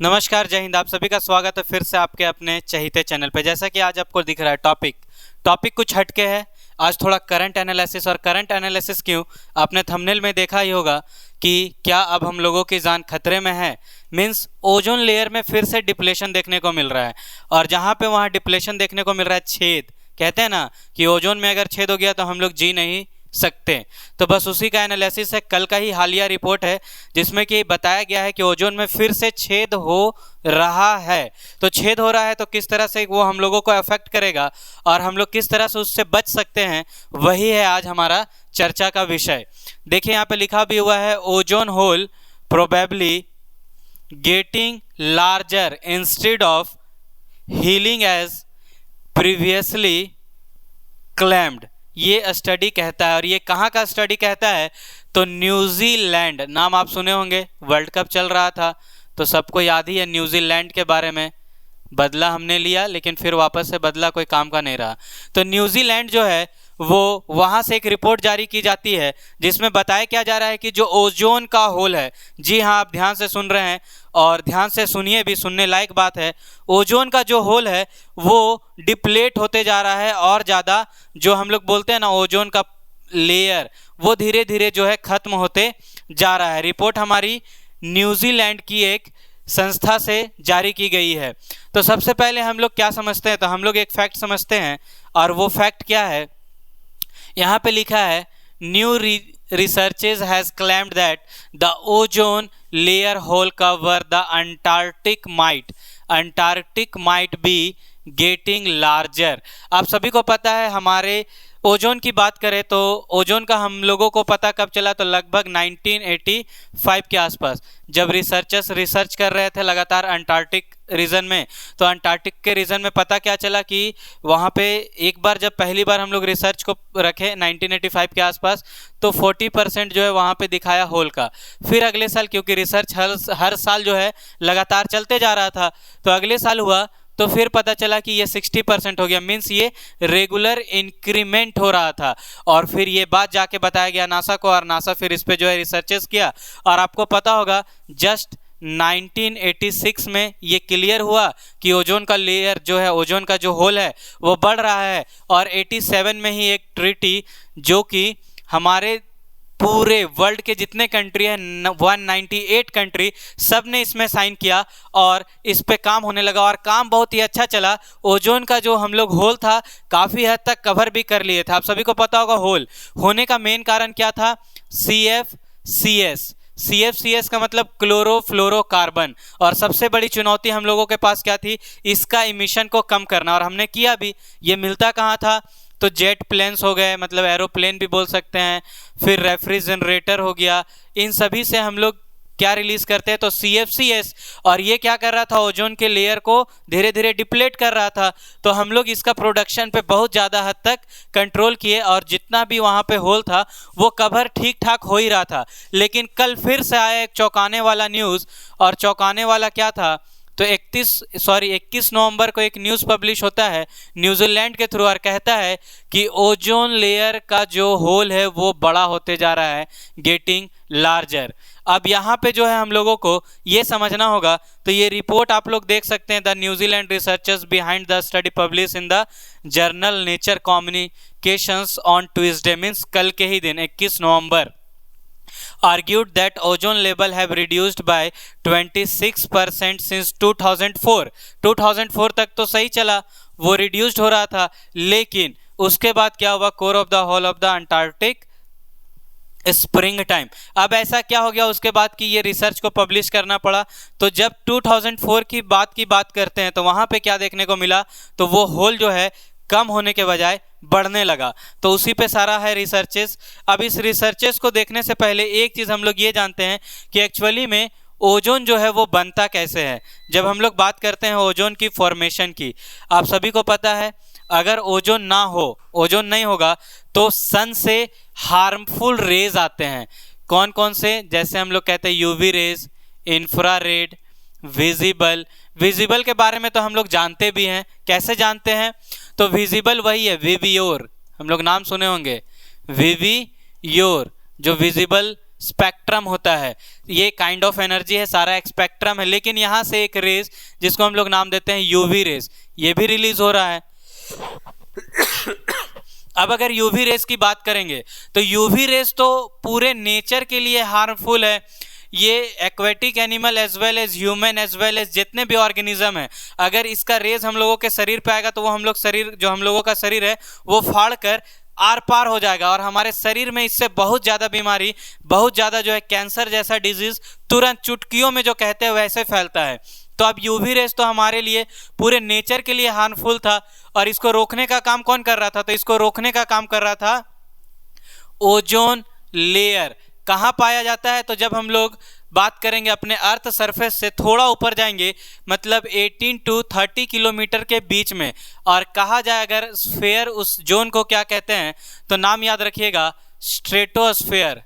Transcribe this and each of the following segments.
नमस्कार, जय हिंद। आप सभी का स्वागत है फिर से आपके अपने चहीते चैनल पे। जैसा कि आज आपको दिख रहा है टॉपिक कुछ हटके है। आज थोड़ा करंट एनालिसिस, और करंट एनालिसिस क्यों, आपने थंबनेल में देखा ही होगा कि क्या अब हम लोगों की जान खतरे में है। मीन्स ओजोन लेयर में फिर से डिप्लेशन देखने को मिल रहा है, और जहाँ पे वहाँ डिप्लेशन देखने को मिल रहा है, छेद कहते हैं ना कि ओजोन में अगर छेद हो गया तो हम लोग जी नहीं सकते। तो बस उसी का एनालिसिस है। कल का ही हालिया रिपोर्ट है जिसमें कि बताया गया है कि ओजोन में फिर से छेद हो रहा है। तो छेद हो रहा है तो किस तरह से वो हम लोगों को अफेक्ट करेगा और हम लोग किस तरह से उससे बच सकते हैं, वही है आज हमारा चर्चा का विषय। देखिए यहाँ पे लिखा भी हुआ है, ozone hole probably getting larger instead of healing as previously claimed. ये स्टडी कहता है, और ये कहाँ का स्टडी कहता है, तो न्यूजीलैंड। नाम आप सुने होंगे, वर्ल्ड कप चल रहा था तो सबको याद ही है न्यूजीलैंड के बारे में। बदला हमने लिया लेकिन फिर वापस से बदला कोई काम का नहीं रहा। तो न्यूजीलैंड जो है वो वहाँ से एक रिपोर्ट जारी की जाती है जिसमें बताया क्या जा रहा है कि जो ओजोन का होल है, जी हाँ आप ध्यान से सुन रहे हैं और ध्यान से सुनिए भी, सुनने लायक बात है। ओजोन का जो होल है वो डिप्लेट होते जा रहा है, और ज़्यादा जो हम लोग बोलते हैं ना ओजोन का लेयर, वो धीरे धीरे जो है खत्म होते जा रहा है। रिपोर्ट हमारी न्यूजीलैंड की एक संस्था से जारी की गई है। तो सबसे पहले हम लोग क्या समझते हैं, तो हम लोग एक फैक्ट समझते हैं, और वो फैक्ट क्या है, यहाँ पे लिखा है, new researches has claimed that the ozone layer hole cover the Antarctic might be getting larger। आप सभी को पता है, हमारे ओजोन की बात करें तो ओजोन का हम लोगों को पता कब चला, तो लगभग 1985 के आसपास, जब रिसर्चर्स रिसर्च कर रहे थे लगातार अंटार्कटिक रीजन में। तो अंटार्कटिक के रीजन में पता क्या चला कि वहाँ पे एक बार जब पहली बार हम लोग रिसर्च को रखे 1985 के आसपास, तो 40% जो है वहाँ पे दिखाया होल का। फिर अगले साल, क्योंकि रिसर्च हर साल जो है लगातार चलते जा रहा था, तो अगले साल हुआ तो फिर पता चला कि ये 60% हो गया। मीन्स ये रेगुलर इंक्रीमेंट हो रहा था। और फिर ये बात जाके बताया गया नासा को, और नासा फिर इस पे जो है रिसर्चेस किया, और आपको पता होगा जस्ट 1986 में ये क्लियर हुआ कि ओजोन का लेयर जो है, ओजोन का जो होल है वो बढ़ रहा है। और 87 में ही एक ट्रीटी, जो कि हमारे पूरे वर्ल्ड के जितने कंट्री हैं 198 कंट्री, सब ने इसमें साइन किया और इस पे काम होने लगा, और काम बहुत ही अच्छा चला। ओजोन का जो हम लोग होल था काफ़ी हद तक कवर भी कर लिए थे। आप सभी को पता होगा होल होने का मेन कारण क्या था, CFCS का मतलब क्लोरोफ्लोरोकार्बन। और सबसे बड़ी चुनौती हम लोगों के पास क्या थी, इसका इमिशन को कम करना, और हमने किया भी। ये मिलता कहाँ था, तो जेट प्लेन्स हो गए, मतलब एरोप्लेन भी बोल सकते हैं, फिर रेफ्रिजरेटर हो गया, इन सभी से हम लोग क्या रिलीज करते हैं, तो CFCS। और ये क्या कर रहा था, ओजोन के लेयर को धीरे धीरे डिप्लेट कर रहा था। तो हम लोग इसका प्रोडक्शन पे बहुत ज़्यादा हद तक कंट्रोल किए, और जितना भी वहाँ पे होल था वो कवर ठीक ठाक हो ही रहा था। लेकिन कल फिर से आया एक चौंकाने वाला न्यूज़, और चौंकाने वाला क्या था, तो 21 नवंबर को एक न्यूज़ पब्लिश होता है न्यूजीलैंड के थ्रू, और कहता है कि ओजोन लेयर का जो होल है वो बड़ा होते जा रहा है, गेटिंग लार्जर। अब यहाँ पे जो है हम लोगों को ये समझना होगा। तो ये रिपोर्ट आप लोग देख सकते हैं, the New Zealand researchers behind the study publish in the journal nature communications on Tuesday, means कल के ही दिन 21 नवंबर, argued that ozone level have reduced by 26% since 2004। 2004 तक तो सही चला, वो रिड्यूस्ड हो रहा था, लेकिन उसके बाद क्या हुआ, core of the hole of the Antarctic spring time. अब ऐसा क्या हो गया उसके बाद कि ये रिसर्च को पब्लिश करना पड़ा। तो जब 2004 की बात करते हैं तो वहाँ पे क्या देखने को मिला, तो वो होल जो है कम होने के बजाय बढ़ने लगा। तो उसी पे सारा है रिसर्चेस। अब इस रिसर्चेस को देखने से पहले एक चीज़ हम लोग ये जानते हैं कि एक्चुअली में ओजोन जो है वो बनता कैसे है। जब हम लोग बात करते हैं ओजोन की फॉर्मेशन की, आप सभी को पता है अगर ओजोन ना हो, ओजोन नहीं होगा, तो सन से हार्मफुल रेज आते हैं। कौन कौन से, जैसे हम लोग कहते हैं यूवी रेज, इंफ्रारेड, विजिबल के बारे में तो हम लोग जानते भी हैं। कैसे जानते हैं, तो विजिबल वही है विवियोर, हम लोग नाम सुने होंगे विवियोर, जो विजिबल स्पेक्ट्रम होता है, ये काइंड ऑफ एनर्जी है, सारा एक स्पेक्ट्रम है। लेकिन यहाँ से एक रेज जिसको हम लोग नाम देते हैं यूवी रेज, ये भी रिलीज हो रहा है। अब अगर यूवी रेज की बात करेंगे तो यूवी रेज तो पूरे नेचर के लिए हार्मफुल है। ये aquatic animal as well as human as well as जितने भी ऑर्गेनिज्म है, अगर इसका रेज हम लोगों के शरीर पे आएगा तो वो हम लोगों का शरीर है वो फाड़ कर आर पार हो जाएगा और हमारे शरीर में इससे बहुत ज़्यादा बीमारी, बहुत ज़्यादा जो है कैंसर जैसा डिजीज तुरंत चुटकियों में जो कहते हैं वैसे फैलता है। तो अब यूवी रेज तो हमारे लिए पूरे नेचर के लिए हार्मफुल था और इसको रोकने का काम कौन कर रहा था? तो इसको रोकने का काम कर रहा था ओजोन लेयर। कहाँ पाया जाता है? तो जब हम लोग बात करेंगे अपने अर्थ सरफेस से थोड़ा ऊपर जाएंगे, मतलब 18 to 30 किलोमीटर के बीच में, और कहा जाए अगर स्फीयर उस जोन को क्या कहते हैं तो नाम याद रखिएगा, स्ट्रेटोस्फीयर।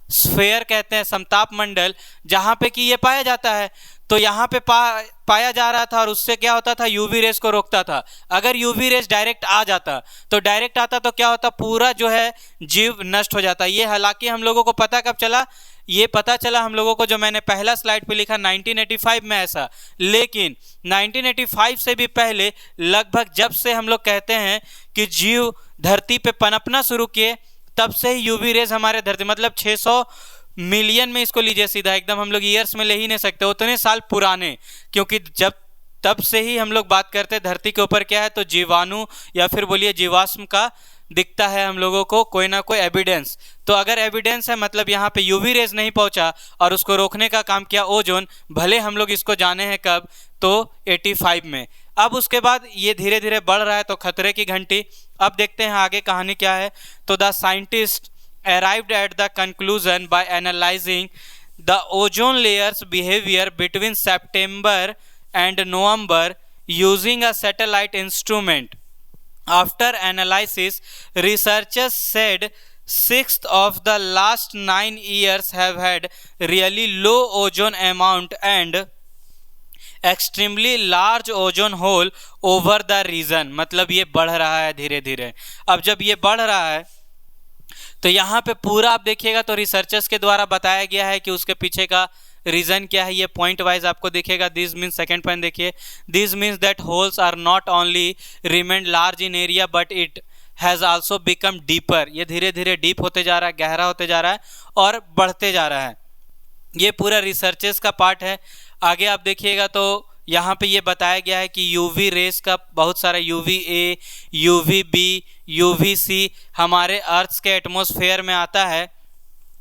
स्फीयर कहते हैं समताप मंडल, जहाँ पे कि ये पाया जाता है। तो यहाँ पे पाया जा रहा था और उससे क्या होता था? यूवी रेज को रोकता था। अगर यूवी रेज डायरेक्ट आ जाता तो क्या होता? पूरा जो है जीव नष्ट हो जाता। ये हालांकि हम लोगों को पता कब चला? ये पता चला हम लोगों को जो मैंने पहला स्लाइड पे लिखा 1985 में ऐसा। लेकिन 1985 से भी पहले लगभग जब से हम लोग कहते हैं कि जीव धरती पे पनपना शुरू किए, तब से ही यूवी रेज हमारे धरती, मतलब 600 मिलियन में इसको लीजिए सीधा, एकदम हम लोग ईयर्स में ले ही नहीं सकते, उतने साल पुराने, क्योंकि जब तब से ही हम लोग बात करते हैं धरती के ऊपर क्या है तो जीवाणु या फिर बोलिए जीवाश्म का दिखता है हम लोगों को कोई ना कोई एविडेंस। तो अगर एविडेंस है मतलब यहाँ पे यूवी रेज नहीं पहुँचा और उसको रोकने का काम किया ओजोन, भले हम लोग इसको जाने हैं कब तो 85 में। अब उसके बाद ये धीरे धीरे बढ़ रहा है तो खतरे की घंटी। अब देखते हैं आगे कहानी क्या है। तो the scientist arrived at the conclusion by analyzing the ozone layer's behavior between September and November using a satellite instrument. After analysis, researchers said 6 of the last 9 years have had really low ozone amount and extremely large ozone hole over the region. मतलब ये बढ़ रहा है धीरे धीरे। अब जब ये बढ़ रहा है तो यहाँ पे पूरा आप देखिएगा तो रिसर्चर्स के द्वारा बताया गया है कि उसके पीछे का रीजन क्या है। ये पॉइंट वाइज आपको दिखेगा। दिस मीन्स, सेकेंड पॉइंट देखिए, this means that holes are not only remain large in area but it has also become deeper. ये धीरे धीरे डीप होते जा रहा है, गहरा होते जा रहा है और बढ़ते जा रहा है। ये पूरा रिसर्चेस का पार्ट है। आगे आप देखिएगा तो यहाँ पे ये बताया गया है कि यूवी रेस का बहुत सारा UVA, UVB, UVC हमारे अर्थ के एटमॉस्फेयर में आता है।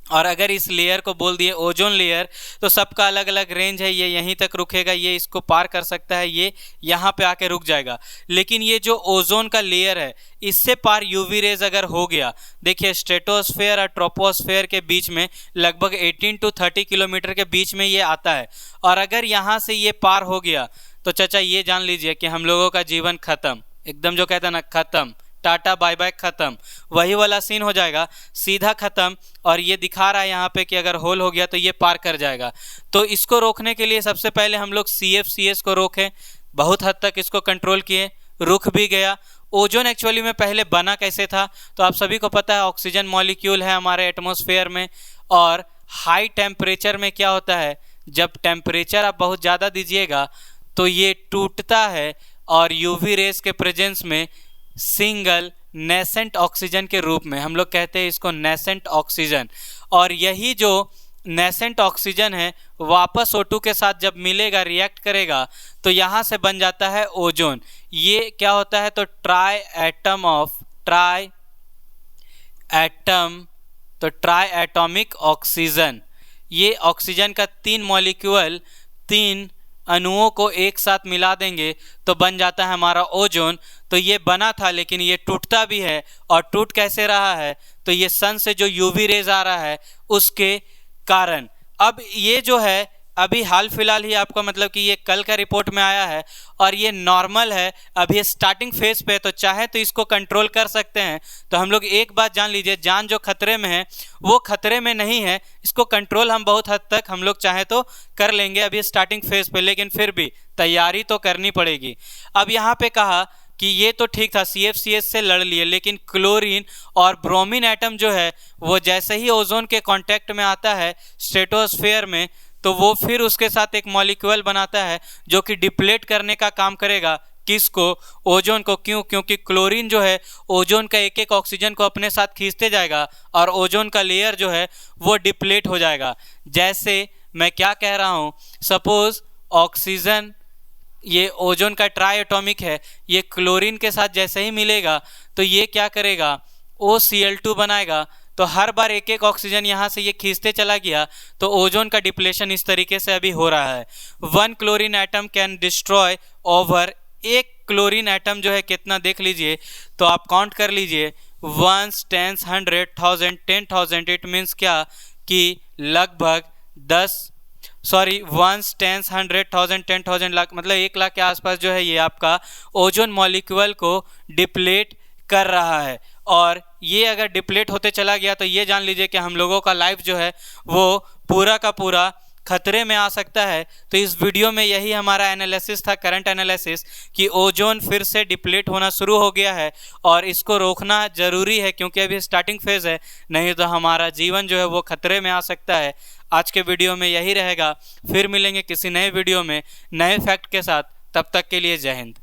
और अगर इस लेयर को बोल दिए ओजोन लेयर तो सबका अलग अलग रेंज है। ये यहीं तक रुकेगा, ये इसको पार कर सकता है, ये यहाँ पे आके रुक जाएगा। लेकिन ये जो ओजोन का लेयर है इससे पार यूवी रेज अगर हो गया, देखिए स्ट्रेटोस्फेयर और ट्रोपोस्फेयर के बीच में लगभग 18 to 30 किलोमीटर के बीच में ये आता है। और अगर यहाँ से ये पार हो गया तो चाचा ये जान लीजिए कि हम लोगों का जीवन खत्म, एकदम जो कहते हैं ना खत्म, टाटा बाय बाय खत्म, वही वाला सीन हो जाएगा, सीधा खत्म। और ये दिखा रहा है यहाँ पे कि अगर होल हो गया तो ये पार कर जाएगा। तो इसको रोकने के लिए सबसे पहले हम लोग CFCS को रोकें, बहुत हद तक इसको कंट्रोल किए, रुक भी गया। ओजोन एक्चुअली में पहले बना कैसे था तो आप सभी को पता है, ऑक्सीजन मॉलिक्यूल है हमारे एटमॉस्फेयर में। और हाई टेम्परेचर में क्या होता है, जब टेम्परेचर आप बहुत ज़्यादा दीजिएगा तो ये टूटता है और यूवी रेस के प्रेजेंस में सिंगल नेसेंट ऑक्सीजन के रूप में, हम लोग कहते हैं इसको नेसेंट ऑक्सीजन। और यही जो नेसेंट ऑक्सीजन है वापस O2 के साथ जब मिलेगा, रिएक्ट करेगा तो यहाँ से बन जाता है ओजोन। ये क्या होता है तो ट्राई एटॉमिक ऑक्सीजन। ये ऑक्सीजन का 3 मॉलिक्यूल, 3 अणुओं को एक साथ मिला देंगे तो बन जाता है हमारा ओजोन। तो ये बना था लेकिन ये टूटता भी है। और टूट कैसे रहा है तो ये सन से जो यूवी रेज आ रहा है उसके कारण। अब ये जो है अभी हाल फिलहाल ही आपको मतलब कि ये कल का रिपोर्ट में आया है और ये नॉर्मल है, अभी स्टार्टिंग फेज पे, तो चाहे तो इसको कंट्रोल कर सकते हैं। तो हम लोग एक बात जान लीजिए, जान जो खतरे में है वो खतरे में नहीं है, इसको कंट्रोल हम बहुत हद तक हम लोग चाहे तो कर लेंगे अभी स्टार्टिंग फेज पे, लेकिन फिर भी तैयारी तो करनी पड़ेगी। अब यहाँ पे कहा कि ये तो ठीक था, CFCS से लड़ लिए, लेकिन क्लोरीन और ब्रोमीन एटम जो है वो जैसे ही ओजोन के कांटेक्ट में आता है स्ट्रेटोस्फेयर में, तो वो फिर उसके साथ एक मॉलिक्यूल बनाता है जो कि डिप्लेट करने का काम करेगा। किसको? ओजोन को। क्यों? क्योंकि क्लोरीन जो है ओजोन का एक एक ऑक्सीजन को अपने साथ खींचते जाएगा और ओजोन का लेयर जो है वो डिप्लेट हो जाएगा। जैसे मैं क्या कह रहा हूँ, सपोज ऑक्सीजन ये ओजोन का ट्राई एटॉमिक है, ये क्लोरीन के साथ जैसे ही मिलेगा तो ये क्या करेगा, OCl2 बनाएगा। तो हर बार एक एक ऑक्सीजन यहाँ से ये खींचते चला गया, तो ओजोन का डिप्लेशन इस तरीके से अभी हो रहा है। 1 chlorine atom can destroy over, एक क्लोरीन एटम जो है कितना देख लीजिए, तो आप काउंट कर लीजिए 1 10 100 1000 10,000। इट मीन्स क्या कि लगभग 1 10 100 1000 10,000 लाख, मतलब 1 लाख के आसपास जो है ये आपका ओजोन मॉलिक्यूल को डिप्लेट कर रहा है। और ये अगर डिप्लेट होते चला गया तो ये जान लीजिए कि हम लोगों का लाइफ जो है वो पूरा का पूरा खतरे में आ सकता है। तो इस वीडियो में यही हमारा एनालिसिस था, करंट एनालिसिस, कि ओजोन फिर से डिप्लेट होना शुरू हो गया है और इसको रोकना ज़रूरी है क्योंकि अभी स्टार्टिंग फेज़ है, नहीं तो हमारा जीवन जो है वो खतरे में आ सकता है। आज के वीडियो में यही रहेगा, फिर मिलेंगे किसी नए वीडियो में नए फैक्ट के साथ। तब तक के लिए जय हिंद।